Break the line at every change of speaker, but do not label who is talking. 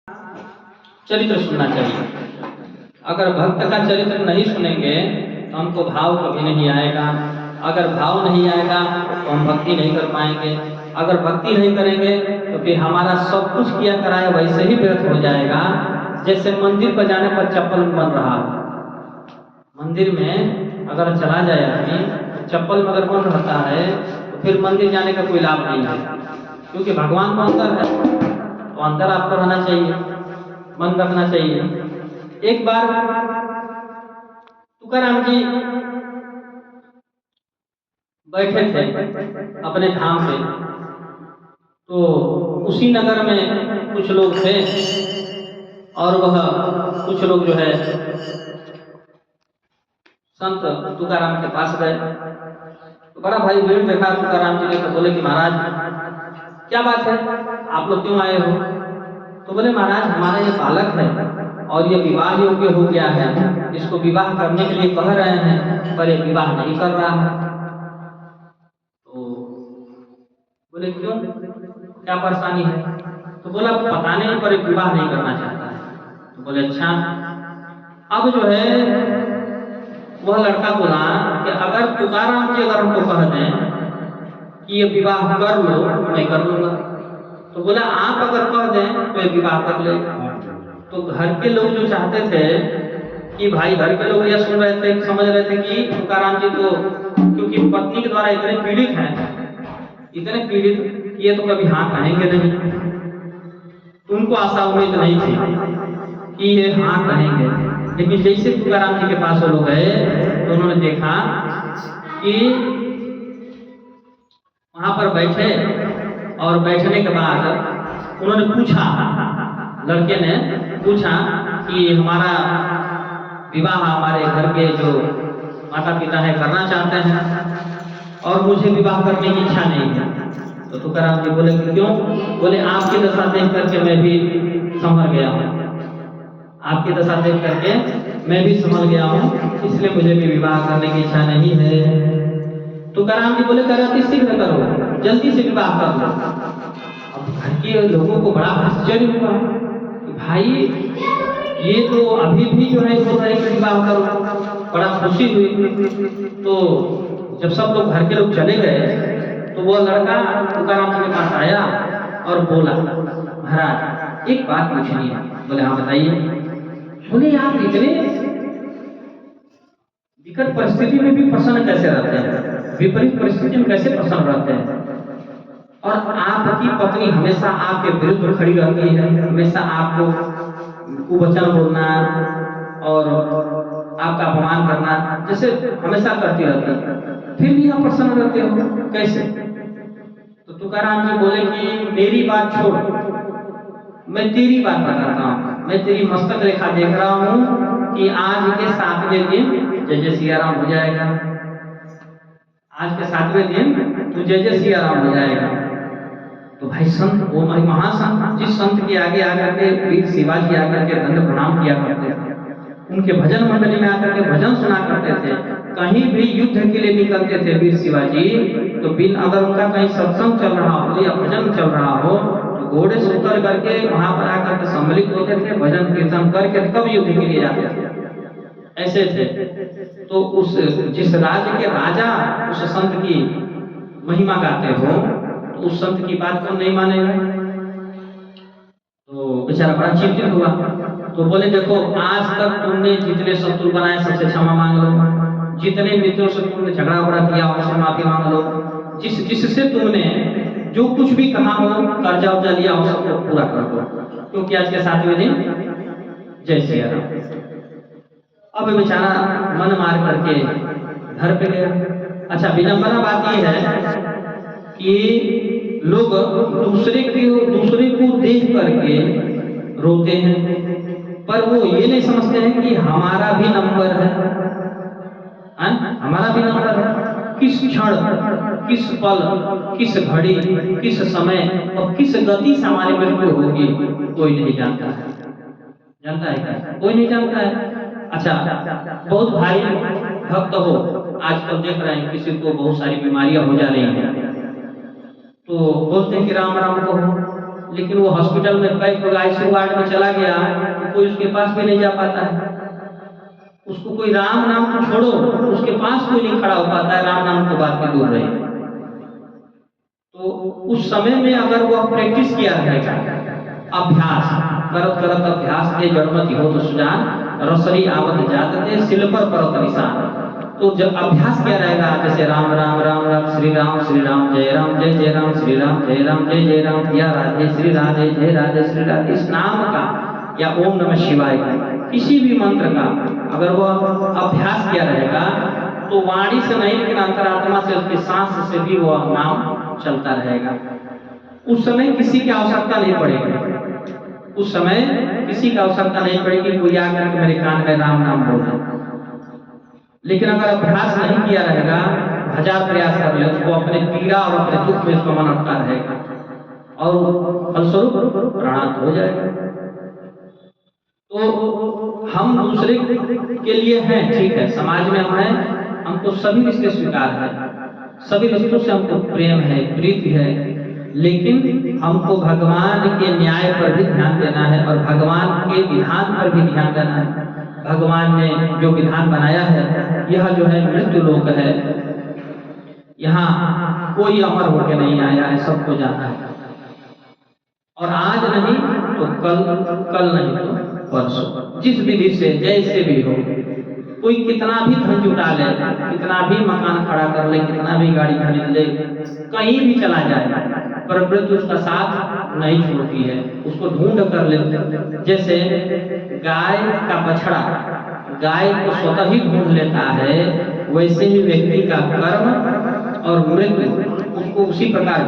चरित्र सुनना चाहिए। अगर भक्त का चरित्र नहीं सुनेंगे तो हमको भाव कभी नहीं आएगा। अगर भाव नहीं आएगा तो हम भक्ति नहीं कर पाएंगे। अगर भक्ति नहीं करेंगे तो फिर हमारा सब कुछ किया कराया वैसे ही व्यर्थ हो जाएगा, जैसे मंदिर पर जाने पर चप्पल बन रहा हो। मंदिर में अगर चला जाए आदमी, चप्पल में अगर बन रहता है तो फिर मंदिर जाने का कोई लाभ नहीं है, क्योंकि भगवान तो अंदर है, तो अंदर आपको रहना चाहिए, मन रखना चाहिए। एक बार तुकाराम जी बैठे थे अपने धाम पे, तो उसी नगर में कुछ लोग थे और वह कुछ लोग जो है संत तुकाराम के पास गए। तो बड़ा भाई भीड़ देखा तुकाराम जी ने, तो बोले कि महाराज क्या बात है, आप लोग क्यों आए हो? तो बोले महाराज हमारा ये बालक है और ये विवाह योग्य हो गया है, इसको विवाह करने के लिए कह रहे हैं पर ये विवाह नहीं कर रहा है। तो बोले क्यों, क्या परेशानी है? तो बोला पता नहीं पर विवाह नहीं करना चाहता है। तो बोले अच्छा। अब जो है वह लड़का बोला कि अगर तुकाराम जी अगर हमको कह दें कि ये विवाह कर लो मैं कर लूंगा। तो बोला आप अगर कह दें तो ये विवाह कर ले। तो घर के लोग जो चाहते थे कि भाई, घर के लोग यह सुन रहे थे, समझ रहे थे कि तुकाराम जी तो क्योंकि पत्नी के द्वारा इतने पीड़ित हैं, इतने पीड़ित ये तो कभी हाँ कहेंगे नहीं। तो उनको आशा उम्मीद नहीं थी कि ये हाँ कहेंगे। लेकिन जैसे तुकाराम जी के पास वो लोग गए तो उन्होंने देखा कि वहां पर बैठे और बैठने के बाद उन्होंने पूछा, लड़के ने पूछा कि हमारा विवाह हमारे घर के जो माता पिता है करना चाहते हैं और मुझे विवाह करने की इच्छा नहीं है। तो तुकाराम जी बोले क्यों? बोले आपकी दशा देख करके मैं भी संभल गया हूँ, आपकी दशा देख करके मैं भी संभल गया हूँ, इसलिए मुझे भी विवाह करने की इच्छा नहीं है। तुकाराम जी बोले करो शीघ्र करो, जल्दी से विवाह कर लो। अब घर के लोगों को बड़ा आश्चर्य हुआ कि भाई ये तो अभी भी जो है बोल रहे कि विवाह करो, बड़ा खुशी हुई। तो जब सब लोग घर के लोग चले गए तो वो लड़का तुकाराम जी के पास आया और बोला महाराज एक बात पूछनी है। बोले हाँ बताइए। बोले आप इतने विकट परिस्थिति में भी प्रसन्न कैसे रहते हैं, विपरीत परिस्थिति में कैसे प्रसन्न रहते हैं? और आपकी पत्नी हमेशा आपके विरुद्ध खड़ी रहती है, हमेशा आपको कुवचन बोलना और आपका अपमान करना जैसे हमेशा करती रहती है, फिर भी आप प्रसन्न रहते हो कैसे? तो तुकाराम जी बोले कि मेरी बात छोड़, मैं तेरी बात बताता हूँ। मैं तेरी मस्तक रेखा देख रहा हूँ कि आज के 7वें दिन जय जय सिया राम हो जाएगा। आज के 7वें दिन तू जय जय सिया राम हो जाएगा। तो भाई संत, वो महासंत, जिस संत के आगे आकर के वीर शिवाजी आकर के दंड प्रणाम किया करते थे, उनके भजन मंडली में आकर के भजन सुना करते थे, कहीं भी युद्ध के लिए निकलते थे वीर शिवाजी, तो बिन अगर उनका कहीं सत्संग चल रहा हो या भजन चल रहा हो तो घोड़े से उतर करके वहां पर आकर के सम्मिलित होते थे, भजन कीर्तन करके तब युद्ध के लिए जाते थे, ऐसे थे। तो उस जिस राज्य के राजा उस संत की महिमा गाते हो तो उस संत की बात कौन नहीं मानेगा? तो बेचारा बड़ा चिंतित हुआ। तो बोले देखो आज तक तुमने जितने शत्रु बनाए सबसे क्षमा मांग लो, जितने मित्रों से तुमने झगड़ा उगड़ा किया उनसे माफी मांग लो, जिससे तुमने जो कुछ भी कहा हो, कर्जा उर्जा लिया हो, सबको पूरा कर दो, क्योंकि आज के 7वें दिन जय सिया राम। अब बेचारा मन मार करके घर पे गया। अच्छा, विडंबना बात यह है कि लोग दूसरे को देख करके रोते हैं, पर वो ये नहीं समझते हैं कि हमारा भी नंबर है, हमारा भी नंबर है। किस क्षण, किस पल, किस घड़ी, किस समय और किस गति से हमारी मृत्यु होगी कोई नहीं जानता है। जानता है क्या? कोई नहीं जानता है। अच्छा, बहुत भाई भक्त हो, आजकल देख रहे हैं किसी को बहुत सारी बीमारियां हो जा रही हैं, तो बोलते हैं कि राम राम कहो, लेकिन वो हॉस्पिटल में पैक होगा, आईसीयू वार्ड में चला गया, कोई उसके पास भी नहीं जा पाता है। उसको कोई राम नाम तो छोड़ो, उसके पास कोई नहीं खड़ा हो पाता है, राम नाम तो बात में दूर रहे। तो उस समय में अगर वो प्रैक्टिस किया रहेगा, अभ्यास करत करत अभ्यास के जड़मति हो तो सुजान, रसरी आवत जाते सिल पर परत निशान। तो जब अभ्यास किया रहेगा, जैसे राम राम राम राम श्री राम जय राम जय जय राम श्री राम जय राम, या राधे श्री राधे जय राधे श्री राधे, इस नाम का या ओम नमः शिवाय किसी भी मंत्र का अगर वो अभ्यास किया रहेगा तो वाणी से नहीं लेकिन अंतरात्मा से, उसकी सांस से भी वो नाम चलता रहेगा। उस समय किसी की आवश्यकता नहीं पड़ेगी, उस समय किसी की आवश्यकता नहीं पड़ेगी कोई आकर के मेरे कान में राम नाम बोले। लेकिन अगर अभ्यास नहीं किया रहेगा, हजार प्रयास कर ले, उसको अपने पीड़ा और अपने दुख में उसका मन अटका रहेगा और फलस्वरूप प्राणांत हो जाएगा। तो हम दूसरे के लिए हैं, ठीक है, समाज में हम हैं, हमको सभी रिश्ते स्वीकार है, सभी रिश्तों से हमको प्रेम है, प्रीति है, लेकिन हमको भगवान के न्याय पर भी ध्यान देना है और भगवान के विधान पर भी ध्यान देना है। भगवान ने जो विधान बनाया है, यह जो है मृत्यु लोक है, यहाँ कोई अमर होके नहीं आया है, सबको जाना है। और आज नहीं तो कल नहीं तो परसों, जिस विधि से जैसे भी हो, कोई कितना भी धन जुटा ले, कितना भी मकान खड़ा कर ले, कितना भी गाड़ी खरीद ले, कहीं भी चला जाए, प्रकृति उसका साथ नहीं छोड़ती है, उसको ढूंढ कर ले। जैसे गाय का बछड़ा गाय को स्वतः ही ढूंढ लेता है, वैसे ही व्यक्ति का कर्म और मृत्यु उसको उसी प्रकार